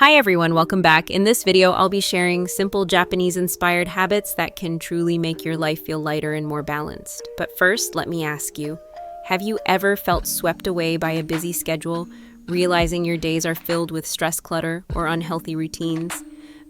Hi everyone, welcome back. In this video, I'll be sharing simple Japanese-inspired habits that can truly make your life feel lighter and more balanced. But first, let me ask you, have you ever felt swept away by a busy schedule, realizing your days are filled with stress clutter or unhealthy routines?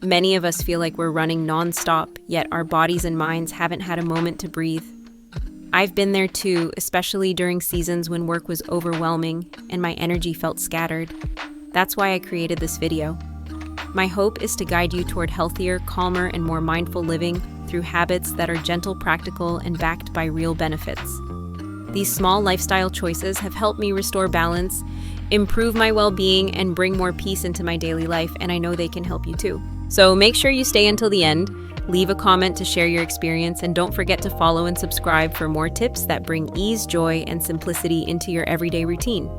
Many of us feel like we're running non-stop, yet our bodies and minds haven't had a moment to breathe. I've been there too, especially during seasons when work was overwhelming and my energy felt scattered. That's why I created this video. My hope is to guide you toward healthier, calmer, and more mindful living through habits that are gentle, practical, and backed by real benefits. These small lifestyle choices have helped me restore balance, improve my well-being, and bring more peace into my daily life, and I know they can help you too. So make sure you stay until the end, leave a comment to share your experience, and don't forget to follow and subscribe for more tips that bring ease, joy, and simplicity into your everyday routine.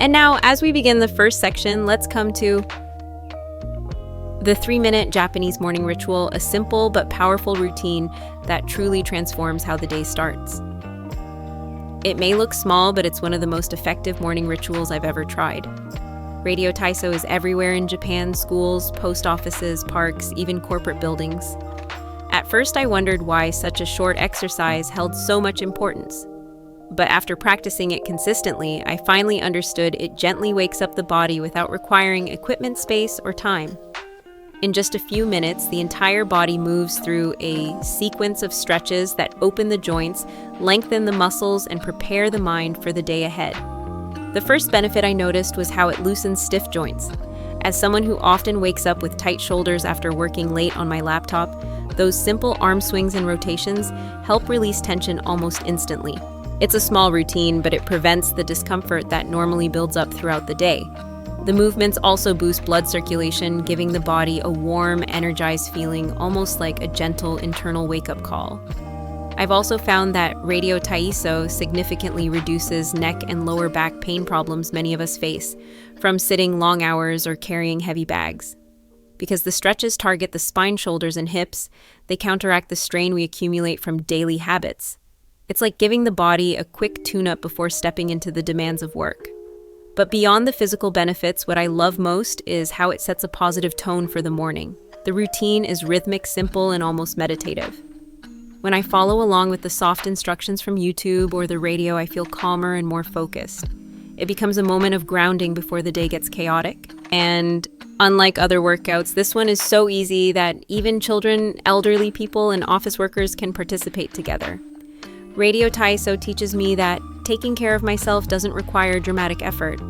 And now, as we begin the first section, let's come to the 3-minute Japanese morning ritual, a simple but powerful routine that truly transforms how the day starts. It may look small, but it's one of the most effective morning rituals I've ever tried. Radio Taiso is everywhere in Japan: schools, post offices, parks, even corporate buildings. At first, I wondered why such a short exercise held so much importance. But after practicing it consistently, I finally understood it gently wakes up the body without requiring equipment, space, or time. In just a few minutes, the entire body moves through a sequence of stretches that open the joints, lengthen the muscles, and prepare the mind for the day ahead. The first benefit I noticed was how it loosens stiff joints. As someone who often wakes up with tight shoulders after working late on my laptop, those simple arm swings and rotations help release tension almost instantly. It's a small routine, but it prevents the discomfort that normally builds up throughout the day. The movements also boost blood circulation, giving the body a warm, energized feeling, almost like a gentle internal wake-up call. I've also found that Radio Taiso significantly reduces neck and lower back pain problems many of us face, from sitting long hours or carrying heavy bags. Because the stretches target the spine, shoulders, and hips, they counteract the strain we accumulate from daily habits. It's like giving the body a quick tune-up before stepping into the demands of work. But beyond the physical benefits, what I love most is how it sets a positive tone for the morning. The routine is rhythmic, simple, and almost meditative. When I follow along with the soft instructions from YouTube or the radio, I feel calmer and more focused. It becomes a moment of grounding before the day gets chaotic. And unlike other workouts, this one is so easy that even children, elderly people, and office workers can participate together. Radio Taiso teaches me that taking care of myself doesn't require dramatic effort.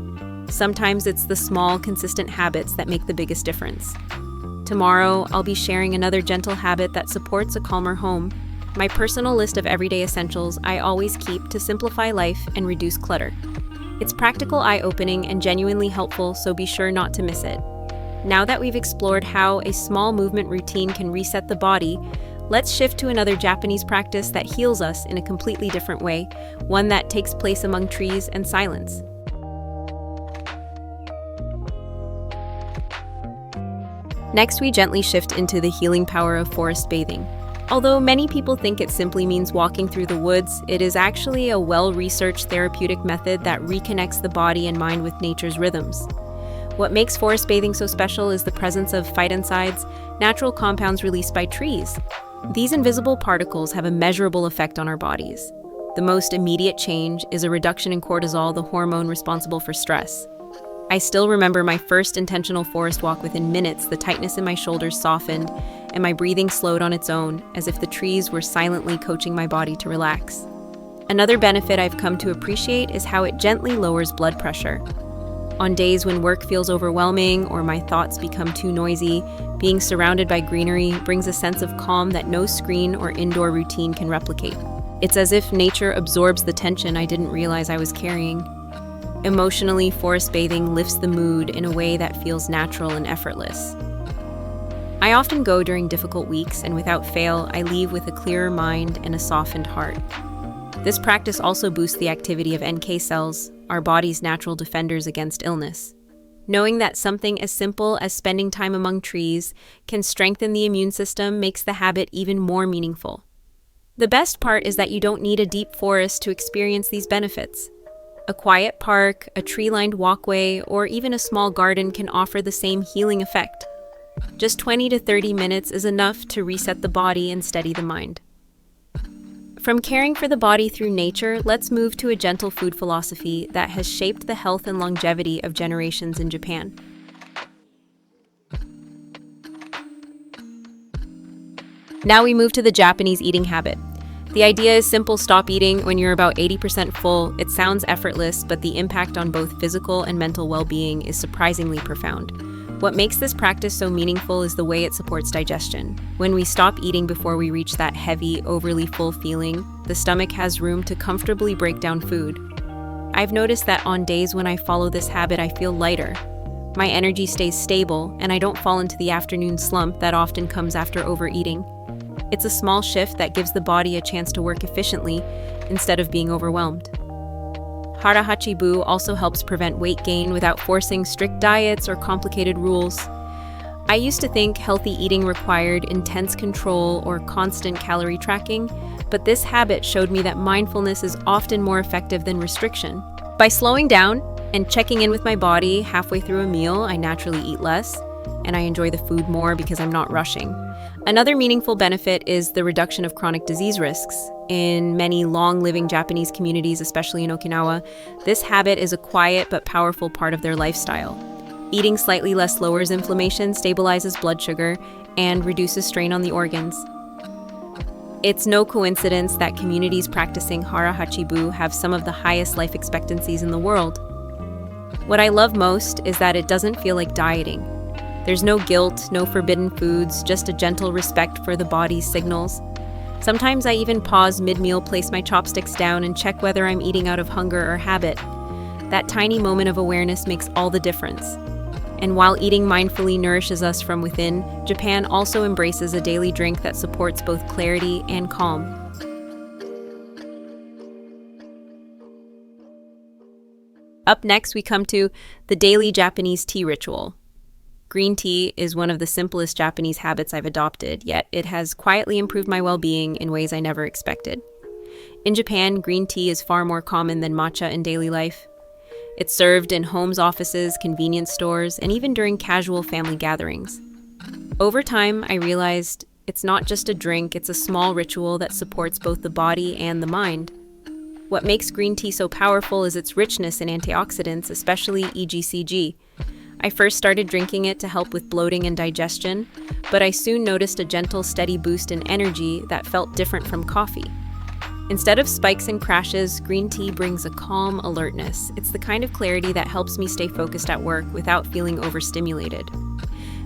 Sometimes it's the small, consistent habits that make the biggest difference. Tomorrow, I'll be sharing another gentle habit that supports a calmer home, my personal list of everyday essentials I always keep to simplify life and reduce clutter. It's practical, eye-opening, and genuinely helpful, so be sure not to miss it. Now that we've explored how a small movement routine can reset the body, let's shift to another Japanese practice that heals us in a completely different way, one that takes place among trees and silence. Next, we gently shift into the healing power of forest bathing. Although many people think it simply means walking through the woods, it is actually a well-researched therapeutic method that reconnects the body and mind with nature's rhythms. What makes forest bathing so special is the presence of phytoncides, natural compounds released by trees. These invisible particles have a measurable effect on our bodies. The most immediate change is a reduction in cortisol, the hormone responsible for stress. I still remember my first intentional forest walk. Within minutes, the tightness in my shoulders softened, and my breathing slowed on its own, as if the trees were silently coaching my body to relax. Another benefit I've come to appreciate is how it gently lowers blood pressure. On days when work feels overwhelming or my thoughts become too noisy, being surrounded by greenery brings a sense of calm that no screen or indoor routine can replicate. It's as if nature absorbs the tension I didn't realize I was carrying. Emotionally, forest bathing lifts the mood in a way that feels natural and effortless. I often go during difficult weeks, and without fail, I leave with a clearer mind and a softened heart. This practice also boosts the activity of NK cells, our body's natural defenders against illness. Knowing that something as simple as spending time among trees can strengthen the immune system makes the habit even more meaningful. The best part is that you don't need a deep forest to experience these benefits. A quiet park, a tree-lined walkway, or even a small garden can offer the same healing effect. Just 20 to 30 minutes is enough to reset the body and steady the mind. From caring for the body through nature, let's move to a gentle food philosophy that has shaped the health and longevity of generations in Japan. Now we move to the Japanese eating habit. The idea is simple: stop eating when you're about 80% full. It sounds effortless, but the impact on both physical and mental well-being is surprisingly profound. What makes this practice so meaningful is the way it supports digestion. When we stop eating before we reach that heavy, overly full feeling, the stomach has room to comfortably break down food. I've noticed that on days when I follow this habit, I feel lighter. My energy stays stable, and I don't fall into the afternoon slump that often comes after overeating. It's a small shift that gives the body a chance to work efficiently instead of being overwhelmed. Hara-hachi-bu also helps prevent weight gain without forcing strict diets or complicated rules. I used to think healthy eating required intense control or constant calorie tracking, but this habit showed me that mindfulness is often more effective than restriction. By slowing down and checking in with my body halfway through a meal, I naturally eat less, and I enjoy the food more because I'm not rushing. Another meaningful benefit is the reduction of chronic disease risks. In many long-living Japanese communities, especially in Okinawa, this habit is a quiet but powerful part of their lifestyle. Eating slightly less lowers inflammation, stabilizes blood sugar, and reduces strain on the organs. It's no coincidence that communities practicing hara-hachi-bu have some of the highest life expectancies in the world. What I love most is that it doesn't feel like dieting. There's no guilt, no forbidden foods, just a gentle respect for the body's signals. Sometimes I even pause mid-meal, place my chopsticks down, and check whether I'm eating out of hunger or habit. That tiny moment of awareness makes all the difference. And while eating mindfully nourishes us from within, Japan also embraces a daily drink that supports both clarity and calm. Up next, we come to the daily Japanese tea ritual. Green tea is one of the simplest Japanese habits I've adopted, yet it has quietly improved my well-being in ways I never expected. In Japan, green tea is far more common than matcha in daily life. It's served in homes, offices, convenience stores, and even during casual family gatherings. Over time, I realized it's not just a drink, it's a small ritual that supports both the body and the mind. What makes green tea so powerful is its richness in antioxidants, especially EGCG. I first started drinking it to help with bloating and digestion, but I soon noticed a gentle, steady boost in energy that felt different from coffee. Instead of spikes and crashes, green tea brings a calm alertness. It's the kind of clarity that helps me stay focused at work without feeling overstimulated.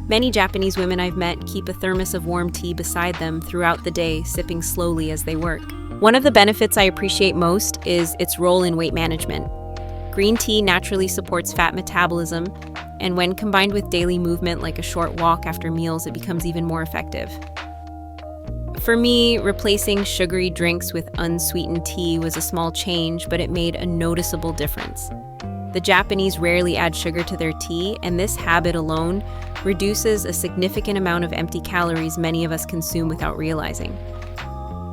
Many Japanese women I've met keep a thermos of warm tea beside them throughout the day, sipping slowly as they work. One of the benefits I appreciate most is its role in weight management. Green tea naturally supports fat metabolism, and when combined with daily movement like a short walk after meals, it becomes even more effective. For me, replacing sugary drinks with unsweetened tea was a small change, but it made a noticeable difference. The Japanese rarely add sugar to their tea, and this habit alone reduces a significant amount of empty calories many of us consume without realizing.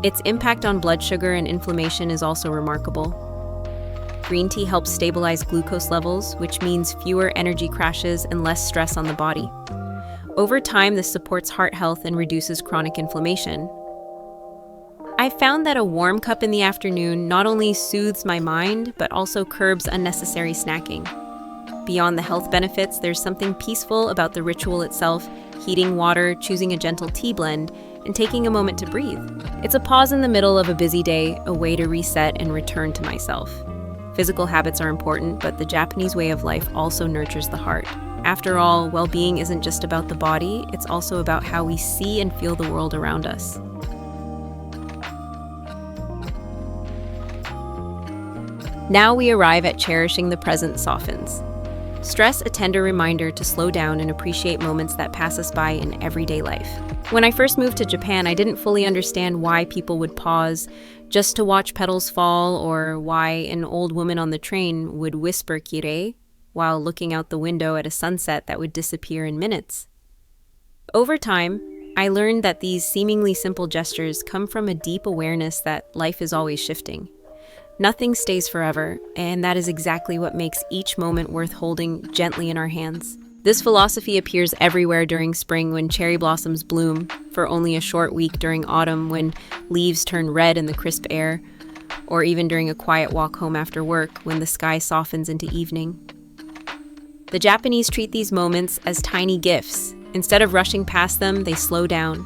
Its impact on blood sugar and inflammation is also remarkable. Green tea helps stabilize glucose levels, which means fewer energy crashes and less stress on the body. Over time, this supports heart health and reduces chronic inflammation. I found that a warm cup in the afternoon not only soothes my mind, but also curbs unnecessary snacking. Beyond the health benefits, there's something peaceful about the ritual itself: heating water, choosing a gentle tea blend, and taking a moment to breathe. It's a pause in the middle of a busy day, a way to reset and return to myself. Physical habits are important, but the Japanese way of life also nurtures the heart. After all, well-being isn't just about the body, it's also about how we see and feel the world around us. Now we arrive at cherishing the present softens. Stress a tender reminder to slow down and appreciate moments that pass us by in everyday life. When I first moved to Japan, I didn't fully understand why people would pause just to watch petals fall, or why an old woman on the train would whisper "kirei" while looking out the window at a sunset that would disappear in minutes. Over time, I learned that these seemingly simple gestures come from a deep awareness that life is always shifting. Nothing stays forever, and that is exactly what makes each moment worth holding gently in our hands. This philosophy appears everywhere during spring when cherry blossoms bloom, for only a short week during autumn when leaves turn red in the crisp air, or even during a quiet walk home after work when the sky softens into evening. The Japanese treat these moments as tiny gifts. Instead of rushing past them, they slow down,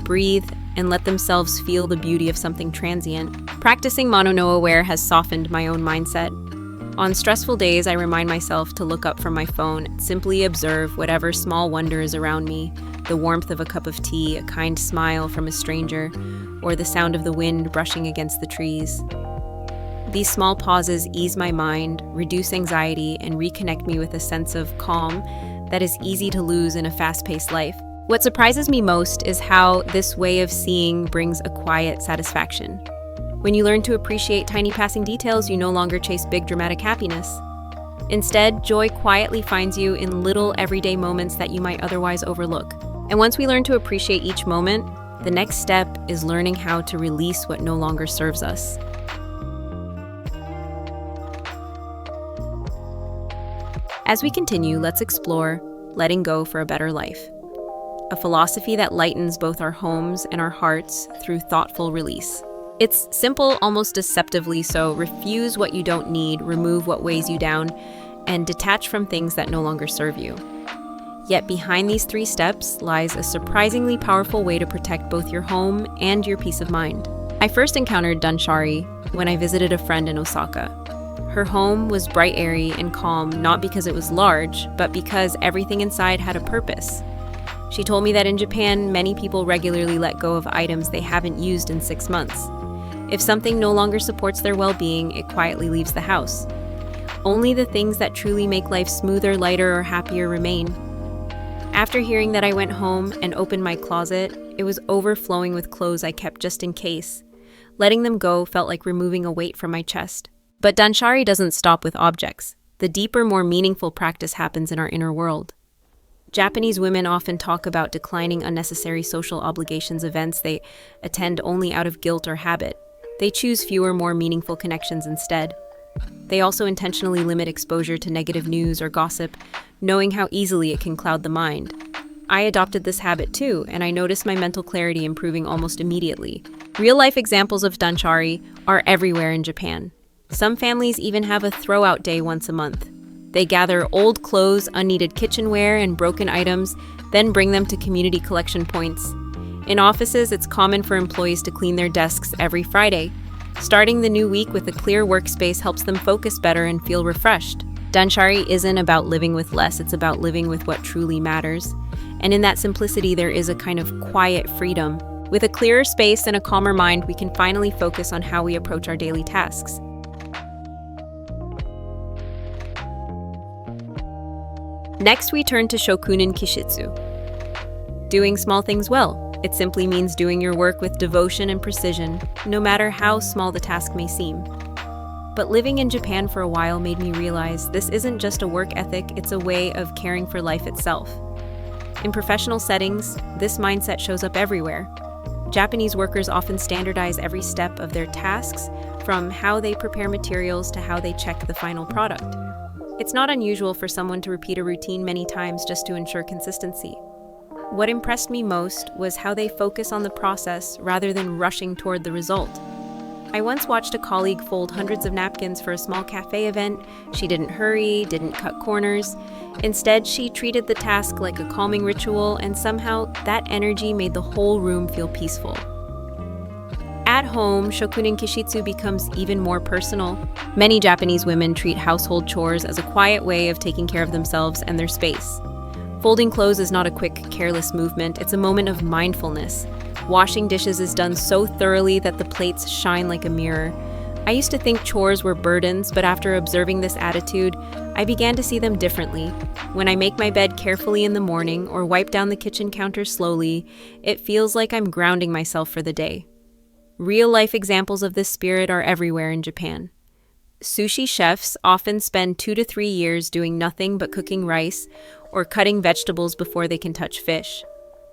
breathe, and let themselves feel the beauty of something transient. Practicing mono no aware has softened my own mindset. On stressful days, I remind myself to look up from my phone, simply observe whatever small wonder is around me, the warmth of a cup of tea, a kind smile from a stranger, or the sound of the wind brushing against the trees. These small pauses ease my mind, reduce anxiety, and reconnect me with a sense of calm that is easy to lose in a fast-paced life. What surprises me most is how this way of seeing brings a quiet satisfaction. When you learn to appreciate tiny passing details, you no longer chase big dramatic happiness. Instead, joy quietly finds you in little everyday moments that you might otherwise overlook. And once we learn to appreciate each moment, the next step is learning how to release what no longer serves us. As we continue, let's explore letting go for a better life, a philosophy that lightens both our homes and our hearts through thoughtful release. It's simple, almost deceptively so. Refuse what you don't need, remove what weighs you down, and detach from things that no longer serve you. Yet behind these 3 steps lies a surprisingly powerful way to protect both your home and your peace of mind. I first encountered Danshari when I visited a friend in Osaka. Her home was bright, airy, and calm, not because it was large, but because everything inside had a purpose. She told me that in Japan, many people regularly let go of items they haven't used in 6 months. If something no longer supports their well-being, it quietly leaves the house. Only the things that truly make life smoother, lighter, or happier remain. After hearing that, I went home and opened my closet. It was overflowing with clothes I kept just in case. Letting them go felt like removing a weight from my chest. But Danshari doesn't stop with objects. The deeper, more meaningful practice happens in our inner world. Japanese women often talk about declining unnecessary social obligations, events they attend only out of guilt or habit. They choose fewer, more meaningful connections instead. They also intentionally limit exposure to negative news or gossip, knowing how easily it can cloud the mind. I adopted this habit too, and I noticed my mental clarity improving almost immediately. Real-life examples of Danshari are everywhere in Japan. Some families even have a throw-out day once a month. They gather old clothes, unneeded kitchenware, and broken items, then bring them to community collection points. In offices, it's common for employees to clean their desks every Friday. Starting the new week with a clear workspace helps them focus better and feel refreshed. Danshari isn't about living with less, it's about living with what truly matters. And in that simplicity, there is a kind of quiet freedom. With a clearer space and a calmer mind, we can finally focus on how we approach our daily tasks. Next, we turn to Shokunin Kishitsu. Doing small things well. It simply means doing your work with devotion and precision, no matter how small the task may seem. But living in Japan for a while made me realize this isn't just a work ethic, it's a way of caring for life itself. In professional settings, this mindset shows up everywhere. Japanese workers often standardize every step of their tasks, from how they prepare materials to how they check the final product. It's not unusual for someone to repeat a routine many times just to ensure consistency. What impressed me most was how they focus on the process rather than rushing toward the result. I once watched a colleague fold hundreds of napkins for a small cafe event. She didn't hurry, didn't cut corners. Instead, she treated the task like a calming ritual, and somehow that energy made the whole room feel peaceful. At home, Shokunin Kishitsu becomes even more personal. Many Japanese women treat household chores as a quiet way of taking care of themselves and their space. Folding clothes is not a quick, careless movement, it's a moment of mindfulness. Washing dishes is done so thoroughly that the plates shine like a mirror. I used to think chores were burdens, but after observing this attitude, I began to see them differently. When I make my bed carefully in the morning or wipe down the kitchen counter slowly, it feels like I'm grounding myself for the day. Real-life examples of this spirit are everywhere in Japan. Sushi chefs often spend 2 to 3 years doing nothing but cooking rice or cutting vegetables before they can touch fish.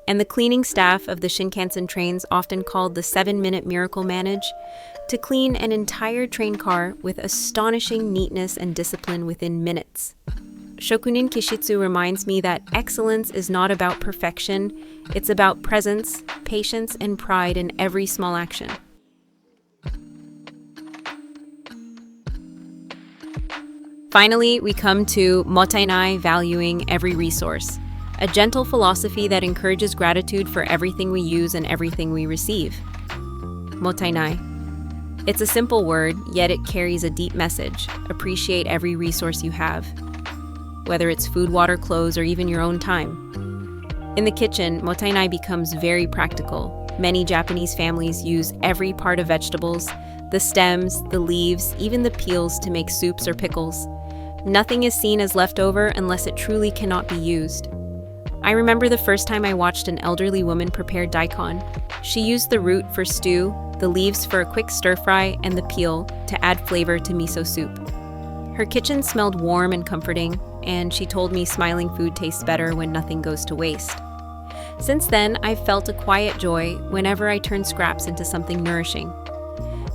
And the cleaning staff of the Shinkansen trains, often called the 7-minute miracle manage, to clean an entire train car with astonishing neatness and discipline within minutes. Shokunin Kishitsu reminds me that excellence is not about perfection, it's about presence, patience, and pride in every small action. Finally, we come to Mottainai, valuing every resource, a gentle philosophy that encourages gratitude for everything we use and everything we receive. Mottainai. It's a simple word, yet it carries a deep message. Appreciate every resource you have, whether it's food, water, clothes, or even your own time. In the kitchen, Mottainai becomes very practical. Many Japanese families use every part of vegetables, the stems, the leaves, even the peels to make soups or pickles. Nothing is seen as leftover unless it truly cannot be used. I remember the first time I watched an elderly woman prepare daikon. She used the root for stew, the leaves for a quick stir-fry, and the peel to add flavor to miso soup. Her kitchen smelled warm and comforting, and she told me smiling food tastes better when nothing goes to waste. Since then, I've felt a quiet joy whenever I turn scraps into something nourishing.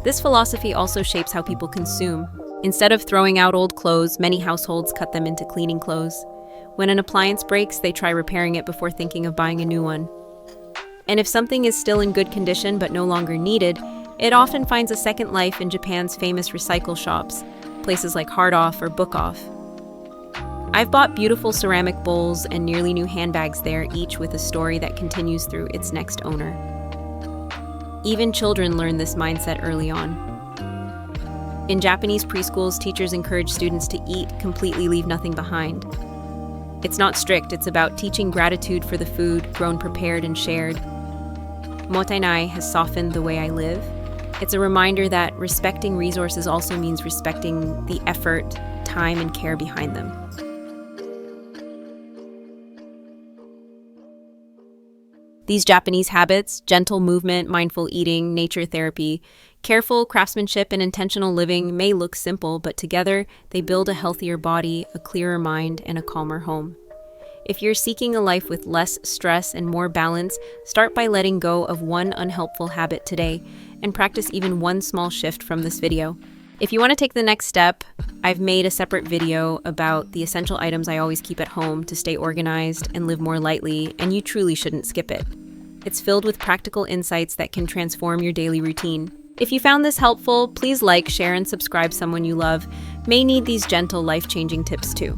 This philosophy also shapes how people consume. Instead of throwing out old clothes, many households cut them into cleaning clothes. When an appliance breaks, they try repairing it before thinking of buying a new one. And if something is still in good condition but no longer needed, it often finds a second life in Japan's famous recycle shops, places like Hard Off or Book Off. I've bought beautiful ceramic bowls and nearly new handbags there, each with a story that continues through its next owner. Even children learn this mindset early on. In Japanese preschools, teachers encourage students to eat, completely leave nothing behind. It's not strict, it's about teaching gratitude for the food grown prepared and shared. Mottainai has softened the way I live. It's a reminder that respecting resources also means respecting the effort, time, and care behind them. These Japanese habits, gentle movement, mindful eating, nature therapy, careful craftsmanship, and intentional living may look simple, but together they build a healthier body, a clearer mind, and a calmer home. If you're seeking a life with less stress and more balance, start by letting go of one unhelpful habit today and practice even one small shift from this video. If you want to take the next step, I've made a separate video about the essential items I always keep at home to stay organized and live more lightly, and you truly shouldn't skip it. It's filled with practical insights that can transform your daily routine. If you found this helpful, please like, share, and subscribe. Someone you love may need these gentle, life-changing tips too.